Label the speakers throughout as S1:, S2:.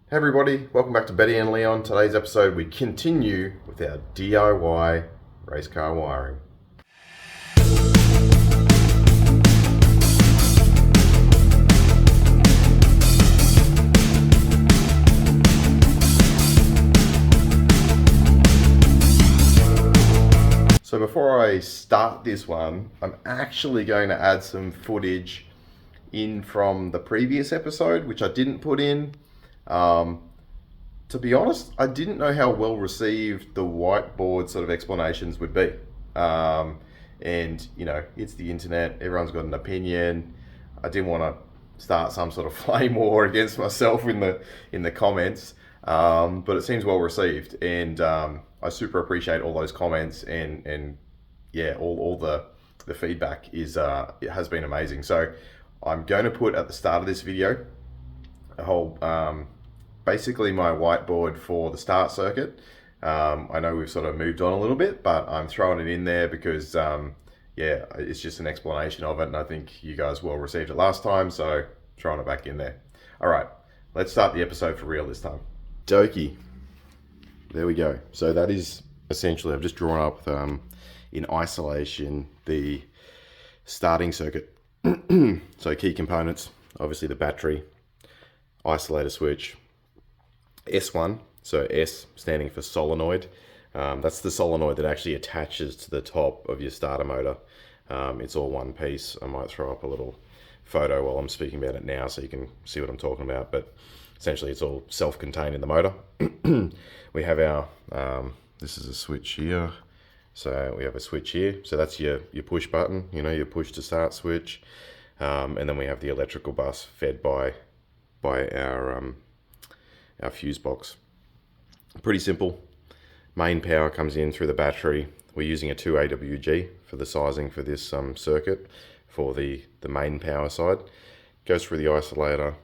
S1: Hey everybody, welcome back to Betty and Leon. Today's episode we continue with our DIY race car wiring. So before I start this one, I'm actually going to add some footage in from the previous episode, which I didn't put in. To be honest, I didn't know how well received the whiteboard sort of explanations would be. And you know, it's the internet, everyone's got an opinion. I didn't want to start some sort of flame war against myself in the comments. But it seems well received, and I super appreciate all those comments and yeah, all the feedback it has been amazing. So I'm going to put at the start of this video a whole basically my whiteboard for the start circuit. I know we've sort of moved on a little bit, but I'm throwing it in there because yeah, it's just an explanation of it, and I think you guys well received it last time, so throwing it back in there. All right, let's start the episode for real this time. Dokie, there we go. So that is essentially, I've just drawn up in isolation the starting circuit. So key components, obviously the battery, isolator switch, S1, so S standing for solenoid. That's the solenoid that actually attaches to the top of your starter motor. It's all one piece. I might throw up a little photo while I'm speaking about it now so you can see what I'm talking about, but essentially it's all self-contained in the motor. We have our, this is a switch here. So we have a switch here. So that's your push button, you know, your push to start switch. And then we have the electrical bus fed by our fuse box. Pretty simple. Main power comes in through the battery. We're using a 2 AWG for the sizing for this circuit for the main power side. Goes through the isolator,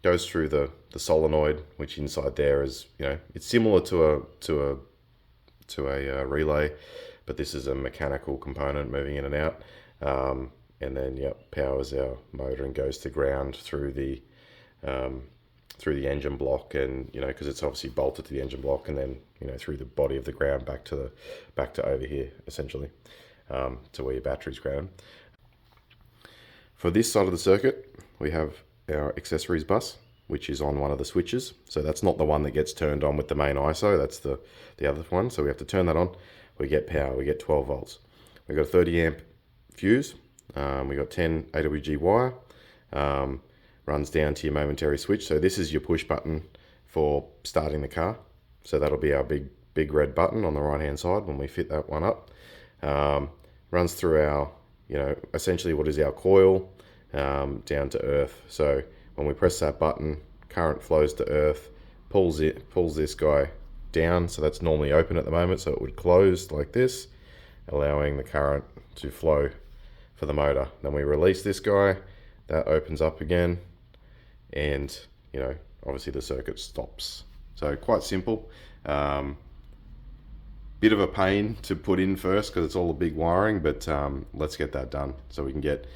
S1: goes through the solenoid, which inside there is, you know, it's similar to a relay, but this is a mechanical component moving in and out. And then, yep, powers our motor and goes to ground through the engine block, and you know, because it's obviously bolted to the engine block, and then you know, through the body of the ground back to over here, essentially, to where your battery's grounded. For this side of the circuit, we have our accessories bus, which is on one of the switches. So that's not the one that gets turned on with the main ISO, that's the other one. So we have to turn that on. We get power, we get 12 volts. We've got a 30 amp fuse. We got 10 AWG wire. Runs down to your momentary switch. So this is your push button for starting the car. So that'll be our big red button on the right hand side when we fit that one up. Runs through our, you know, essentially what is our coil down to earth. So when we press that button, current flows to earth, pulls this guy down. So that's normally open at the moment, so it would close like this, allowing the current to flow for the motor. Then we release this guy, that opens up again, and you know, obviously the circuit stops. So quite simple. Bit of a pain to put in first because it's all a big wiring, but let's get that done so we can get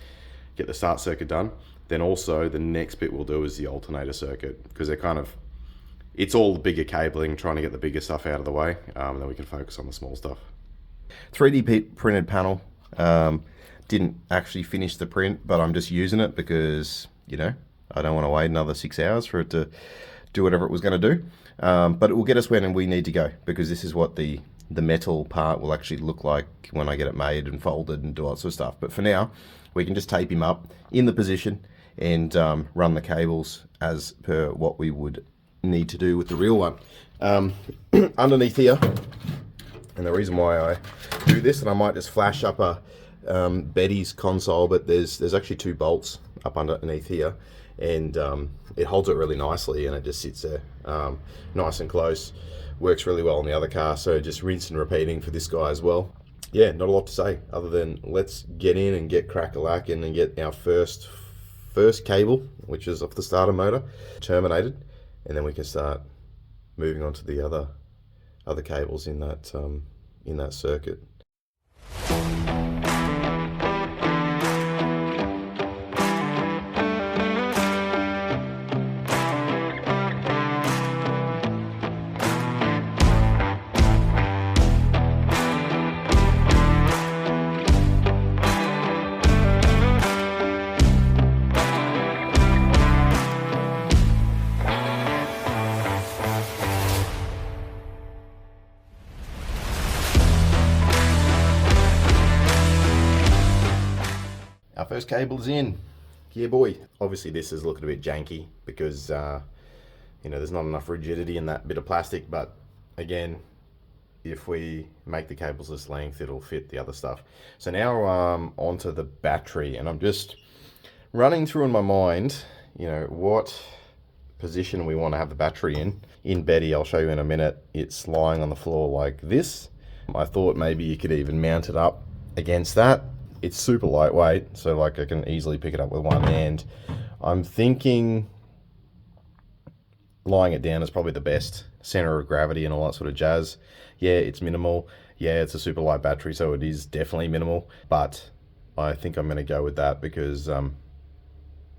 S1: the start circuit done. Then also the next bit we'll do is the alternator circuit, because they're kind of, it's all the bigger cabling, trying to get the bigger stuff out of the way, and then we can focus on the small stuff. 3D printed panel. Didn't actually finish the print, but I'm just using it because, you know, I don't want to wait another 6 hours for it to do whatever it was going to do. But it will get us when we need to go, because this is what the metal part will actually look like when I get it made and folded and do all that sort of stuff. But for now, we can just tape him up in the position and run the cables as per what we would need to do with the real one. Underneath here, and the reason why I do this, and I might just flash up a Betty's console, but there's actually 2 bolts up underneath here, and it holds it really nicely, and it just sits there nice and close. Works really well on the other car, so just rinse and repeating for this guy as well. Yeah, not a lot to say other than let's get in and get crack-a-lackin' and get our first cable, which is off the starter motor, terminated, and then we can start moving on to the other cables in that circuit. those cables in. Yeah, boy. Obviously, this is looking a bit janky because, you know, there's not enough rigidity in that bit of plastic. But again, if we make the cables this length, it'll fit the other stuff. So now onto the battery, and I'm just running through in my mind, you know, what position we want to have the battery in. In Betty, I'll show you in a minute, it's lying on the floor like this. I thought maybe you could even mount it up against that. It's super lightweight, so like I can easily pick it up with one hand. I'm thinking lying it down is probably the best. Center of gravity and all that sort of jazz. Yeah, it's minimal. Yeah, it's a super light battery, so it is definitely minimal. But I think I'm going to go with that because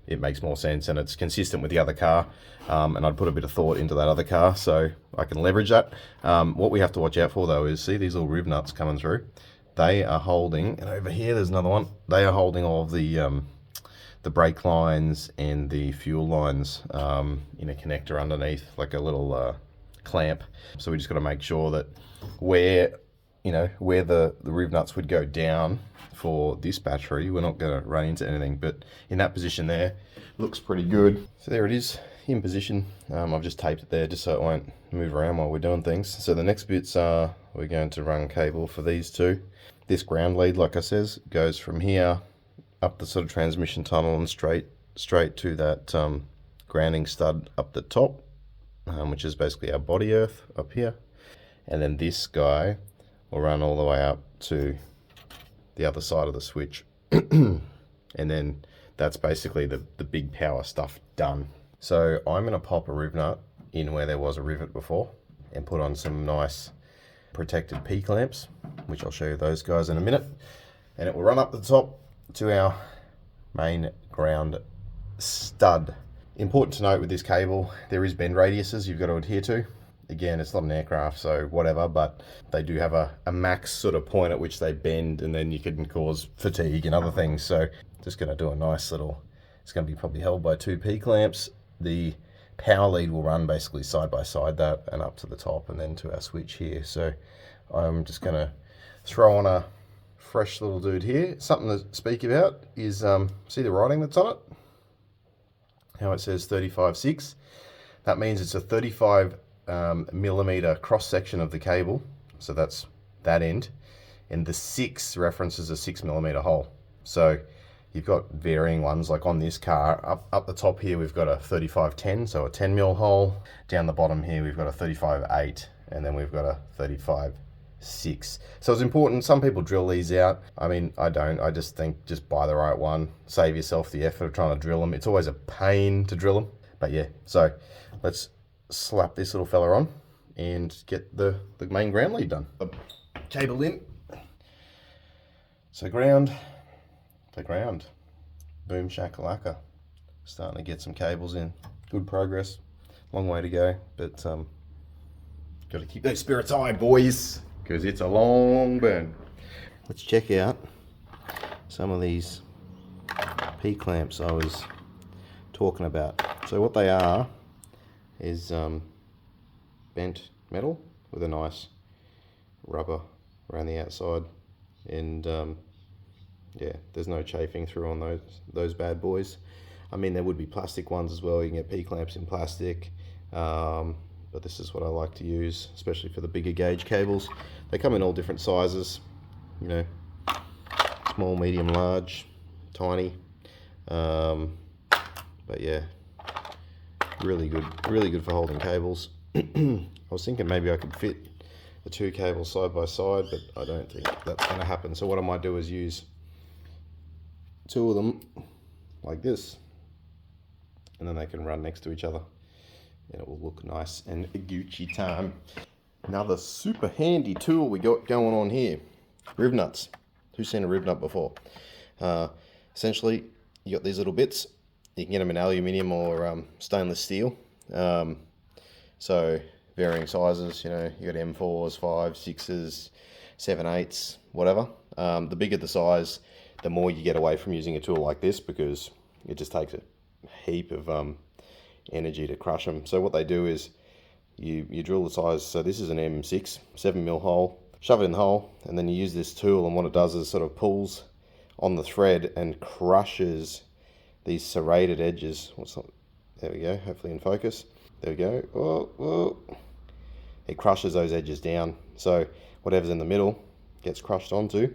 S1: it makes more sense and it's consistent with the other car. And I'd put a bit of thought into that other car, so I can leverage that. What we have to watch out for though is, see these little rib nuts coming through? They are holding, and over here there's another one. They are holding all of the brake lines and the fuel lines in a connector underneath, like a little clamp. So we just got to make sure that where the rib nuts would go down for this battery, we're not going to run into anything. But in that position there, looks pretty good. So there it is in position. I've just taped it there just so it won't move around while we're doing things. So the next bits are we're going to run cable for these two. This ground lead, like I says, goes from here up the sort of transmission tunnel and straight to that grounding stud up the top, which is basically our body earth up here. And then this guy will run all the way up to the other side of the switch. And then that's basically the big power stuff done. So I'm going to pop a rib nut in where there was a rivet before and put on some nice protected P-clamps, which I'll show you those guys in a minute. And it will run up the top to our main ground stud. Important to note with this cable, there is bend radiuses you've got to adhere to. Again, it's not an aircraft, so whatever, but they do have a max sort of point at which they bend, and then you can cause fatigue and other things. So just going to do a nice little, it's going to be probably held by two P-clamps. The power lead will run basically side by side that and up to the top and then to our switch here. So I'm just going to throw on a fresh little dude here. Something to speak about is, see the writing that's on it? How it says 35.6. That means it's a 35 millimeter cross section of the cable. So that's that end. And the 6 references a 6 millimeter hole. So you've got varying ones, like on this car, up the top here we've got a 3510, so a 10 mil hole. Down the bottom here we've got a 35.8, and then we've got a 35.6. So it's important, some people drill these out. I mean, I don't, I just think just buy the right one, save yourself the effort of trying to drill them. It's always a pain to drill them, but yeah. So let's slap this little fella on and get the main ground lead done. The cable in. So ground. The ground. Boom shakalaka. Starting to get some cables in. Good progress. Long way to go, but got to keep those spirits high, boys, because it's a long burn. Let's check out some of these P-clamps I was talking about. So what they are is bent metal with a nice rubber around the outside, and yeah, there's no chafing through on those bad boys. I mean, there would be plastic ones as well. You can get P-clamps in plastic, but this is what I like to use, especially for the bigger gauge cables. They come in all different sizes, you know, small, medium, large, tiny. But yeah, really good for holding cables. I was thinking maybe I could fit the two cables side by side, but I don't think that's going to happen. So what I might do is use two of them like this, and then they can run next to each other and it will look nice and Gucci time. Another super handy tool we got going on here, rib nuts. Who's seen a rib nut before? Essentially you got these little bits. You can get them in aluminium or stainless steel, so varying sizes, you know, you got M4s, 5, 6s, 7, 8s, whatever. The bigger the size, the more you get away from using a tool like this, because it just takes a heap of energy to crush them. So what they do is you drill the size. So this is an M6, 7 mil hole, shove it in the hole, and then you use this tool, and what it does is sort of pulls on the thread and crushes these serrated edges. There we go, hopefully in focus. There we go. Oh. It crushes those edges down. So whatever's in the middle gets crushed onto,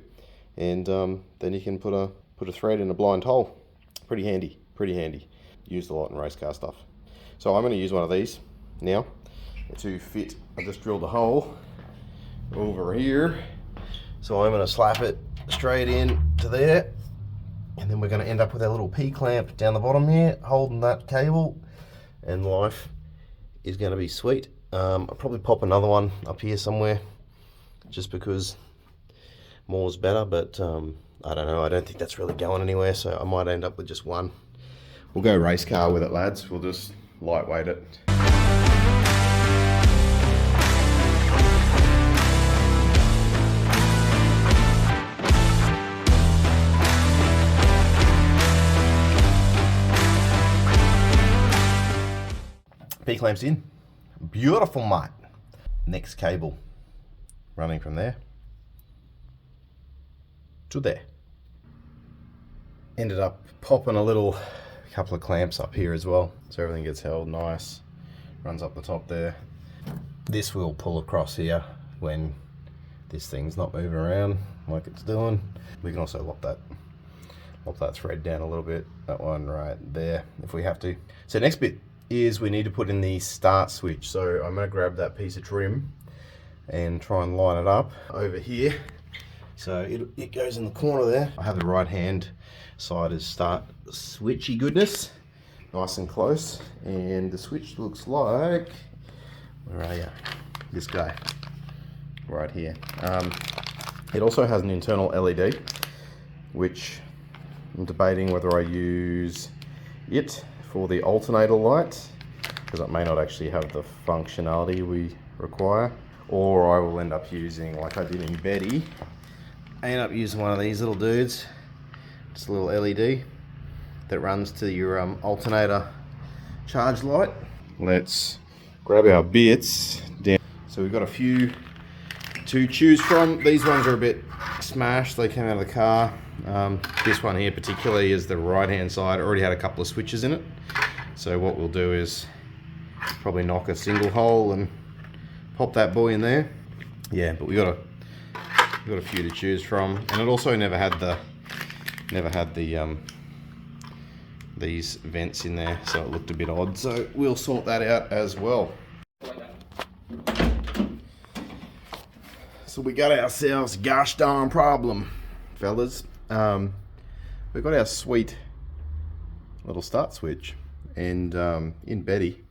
S1: and then you can put a thread in a blind hole. Pretty handy, Used a lot in race car stuff. So I'm going to use one of these now to fit. I just drilled a hole over here, so I'm going to slap it straight in to there, and then we're going to end up with our little P-clamp down the bottom here holding that cable, and life is going to be sweet. I'll probably pop another one up here somewhere just because more's better, but I don't know, I don't think that's really going anywhere, so I might end up with just one. We'll go race car with it, lads. We'll just lightweight it. P-clamps in. Beautiful, mate. Next cable running from there to there. Ended up popping a couple of clamps up here as well, so everything gets held nice. Runs up the top there. This will pull across here when this thing's not moving around like it's doing. We can also lop that thread down a little bit. That one right there if we have to. So next bit is we need to put in the start switch. So I'm going to grab that piece of trim and try and line it up over here. So it goes in the corner there. I have the right hand side as start switchy goodness, nice and close, and the switch looks like, where are you? This guy right here. It also has an internal LED, which I'm debating whether I use it for the alternator light, because it may not actually have the functionality we require, or I will end up using, like I did in Betty, I end up using one of these little dudes, just a little LED that runs to your alternator charge light. Let's grab our bits down. So we've got a few to choose from. These ones are a bit smashed, they came out of the car. This one here particularly is the right hand side. It already had a couple of switches in it, so what we'll do is probably knock a single hole and pop that boy in there. Yeah, but we got a few to choose from, and it also never had the these vents in there, so it looked a bit odd, so we'll sort that out as well. So we got ourselves a gosh darn problem, fellas. We've got our sweet little start switch, and in Betty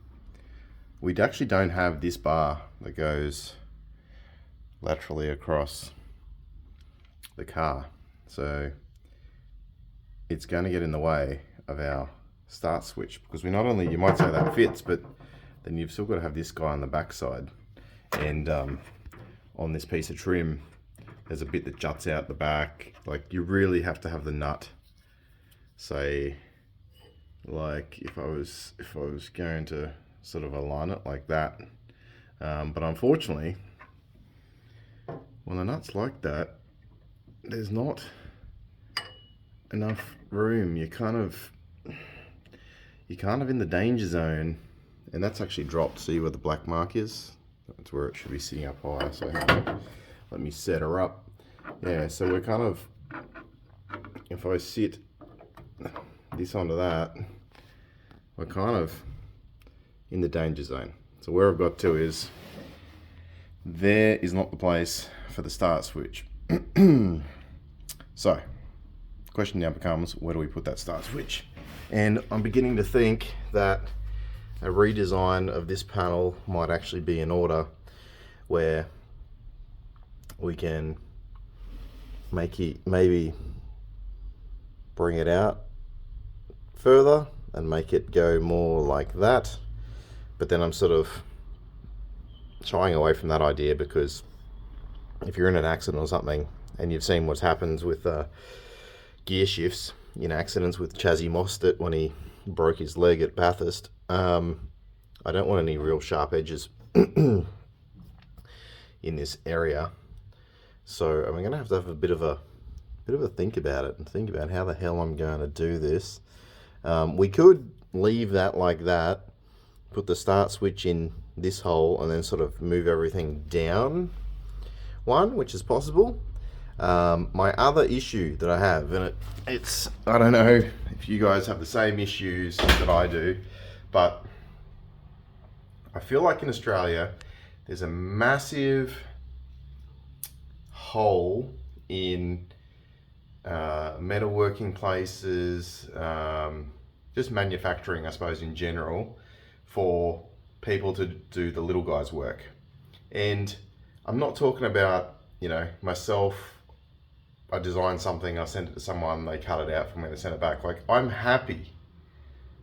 S1: we actually don't have this bar that goes laterally across the car, so it's going to get in the way of our start switch, because we not only, you might say that fits, but then you've still got to have this guy on the back side, and on this piece of trim there's a bit that juts out the back. Like, you really have to have the nut, say, like if I was going to sort of align it like that, but unfortunately when the nut's like that, there's not enough room. You're kind of in the danger zone, and that's actually dropped. See where the black mark is? That's where it should be sitting up higher. So let me set her up. Yeah, so we're kind of, if I sit this onto that, we're kind of in the danger zone. So where I've got to is, there is not the place for the start switch. So question now becomes, where do we put that start switch? And I'm beginning to think that a redesign of this panel might actually be in order, where we can make it, maybe bring it out further and make it go more like that. But then I'm sort of shying away from that idea, because if you're in an accident or something, and you've seen what happens with gear shifts in accidents with Chazzy Mostert when he broke his leg at Bathurst, I don't want any real sharp edges in this area. So I'm going to have a bit of a bit of a think about it and think about how the hell I'm going to do this. We could leave that like that, put the start switch in this hole, and then sort of move everything down one, which is possible. My other issue that I have, and it's I don't know if you guys have the same issues that I do, but I feel like in Australia there's a massive hole in metalworking places, just manufacturing, I suppose, in general, for people to do the little guys' work. And I'm not talking about, you know, myself, I design something, I send it to someone, they cut it out for me, they send it back. Like, I'm happy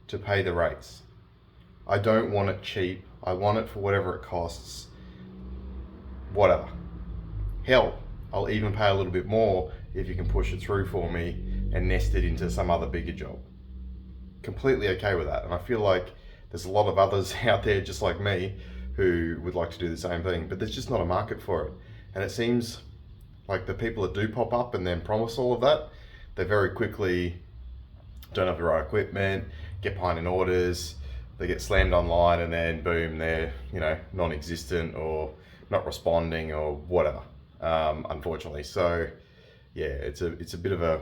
S1: to pay the rates. I don't want it cheap. I want it for whatever it costs. Whatever. Hell, I'll even pay a little bit more if you can push it through for me and nest it into some other bigger job. Completely okay with that. And I feel like there's a lot of others out there just like me who would like to do the same thing, but there's just not a market for it. And it seems like the people that do pop up and then promise all of that, they very quickly don't have the right equipment, get behind in orders, they get slammed online, and then boom, they're, you know, non-existent or not responding or whatever, unfortunately. So yeah, it's a bit of a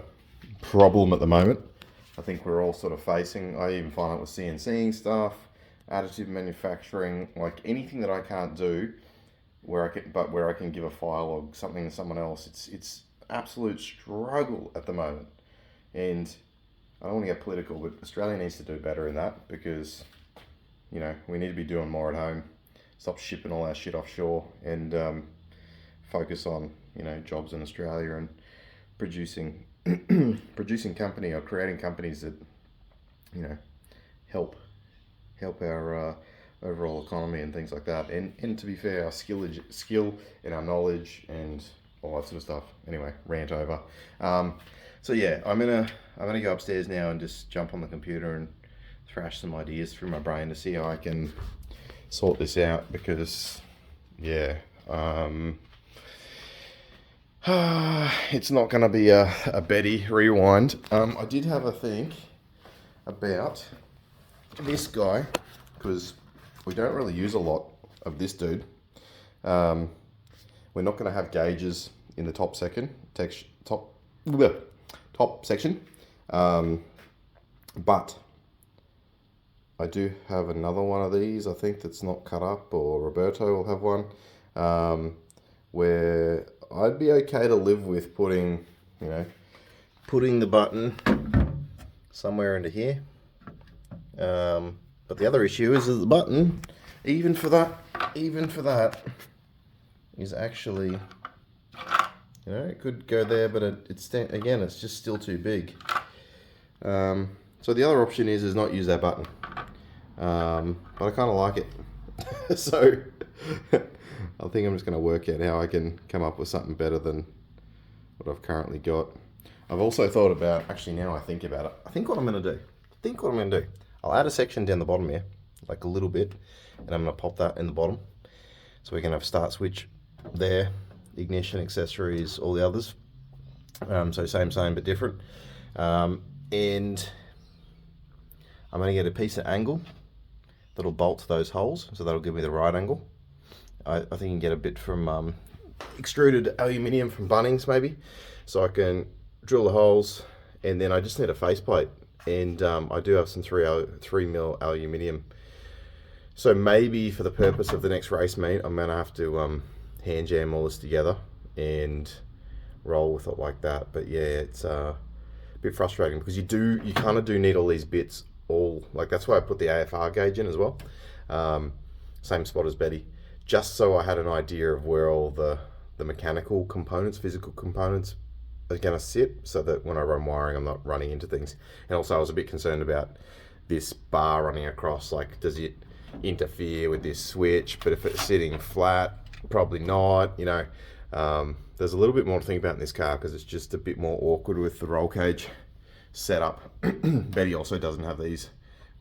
S1: problem at the moment. I think we're all sort of facing. I even find it with CNCing stuff, additive manufacturing, like anything that I can't do where I can give a file or something to someone else. It's absolute struggle at the moment. And I don't want to get political, but Australia needs to do better in that, because, you know, we need to be doing more at home. Stop shipping all our shit offshore and focus on, you know, jobs in Australia and producing company or creating companies that, you know, help our overall economy and things like that. And to be fair, our skill and our knowledge and all that sort of stuff. Anyway, rant over. So yeah, I'm gonna go upstairs now and just jump on the computer and thrash some ideas through my brain to see how I can sort this out, because yeah, it's not going to be a Betty rewind. I did have a think about this guy, because we don't really use a lot of this dude. We're not going to have gauges in the top section, but I do have another one of these, I think, that's not cut up, or Roberto will have one, where I'd be okay to live with putting the button somewhere into here. But the other issue is that the button, even for that, is actually, you know, it could go there, but it's just still too big. So the other option is not use that button. But I kind of like it. So I think I'm just going to work out how I can come up with something better than what I've currently got. I've also thought about, actually now I think about it, I think what I'm going to do, I'll add a section down the bottom here, like a little bit, and I'm going to pop that in the bottom. So we can have start switch there, ignition, accessories, all the others. So same but different. And I'm going to get a piece of angle that'll bolt to those holes, so that'll give me the right angle. I think you can get a bit from extruded aluminium from Bunnings maybe, so I can drill the holes, and then I just need a faceplate, and I do have some 3mm aluminium. So maybe for the purpose of the next race meet, I'm gonna have to hand jam all this together and roll with it like that. But yeah, it's a bit frustrating because you kind of do need all these bits. That's why I put the AFR gauge in as well, same spot as Betty, just so I had an idea of where all the mechanical components, physical components are going to sit, so that when I run wiring I'm not running into things. And also I was a bit concerned about this bar running across, like does it interfere with this switch? But if it's sitting flat, probably not, you know. There's a little bit more to think about in this car because it's just a bit more awkward with the roll cage setup. Betty also doesn't have these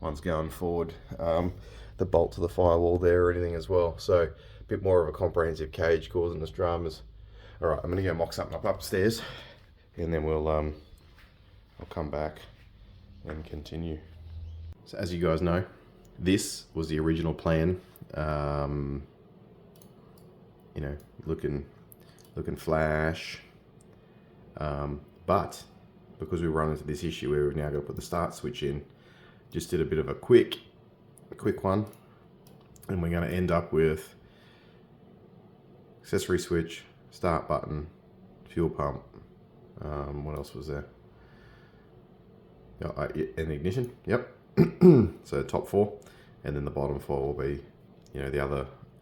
S1: ones going forward, the bolt to the firewall there or anything as well, so a bit more of a comprehensive cage causing us dramas. All right, I'm gonna go mock something up upstairs and then I'll come back and continue. So as you guys know, this was the original plan. You know, looking flash, but because we run into this issue where we've now got to put the start switch in, just did a bit of a quick one, and we're going to end up with accessory switch, start button, fuel pump. What else was there? Oh, and ignition. Yep. So top 4, and then the bottom 4 will be, you know, the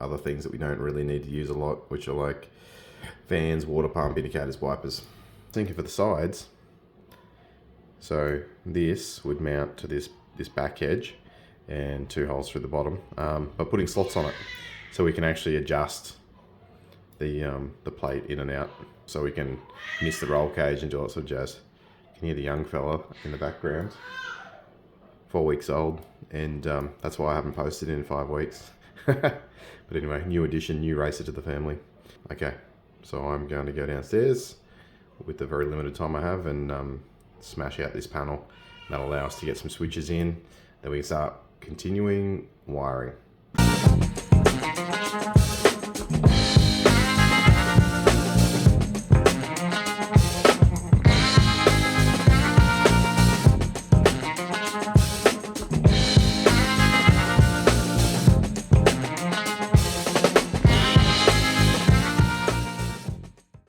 S1: other things that we don't really need to use a lot, which are like fans, water pump, indicators, wipers. Thinking for the sides. So this would mount to this back edge, and 2 holes through the bottom, but putting slots on it, so we can actually adjust the plate in and out, so we can miss the roll cage and do all sorts of jazz. You can hear the young fella in the background, 4 weeks old, and that's why I haven't posted in 5 weeks. But anyway, new addition, new racer to the family. Okay, so I'm going to go downstairs with the very limited time I have and smash out this panel. That'll allow us to get some switches in. Then we can start continuing wiring.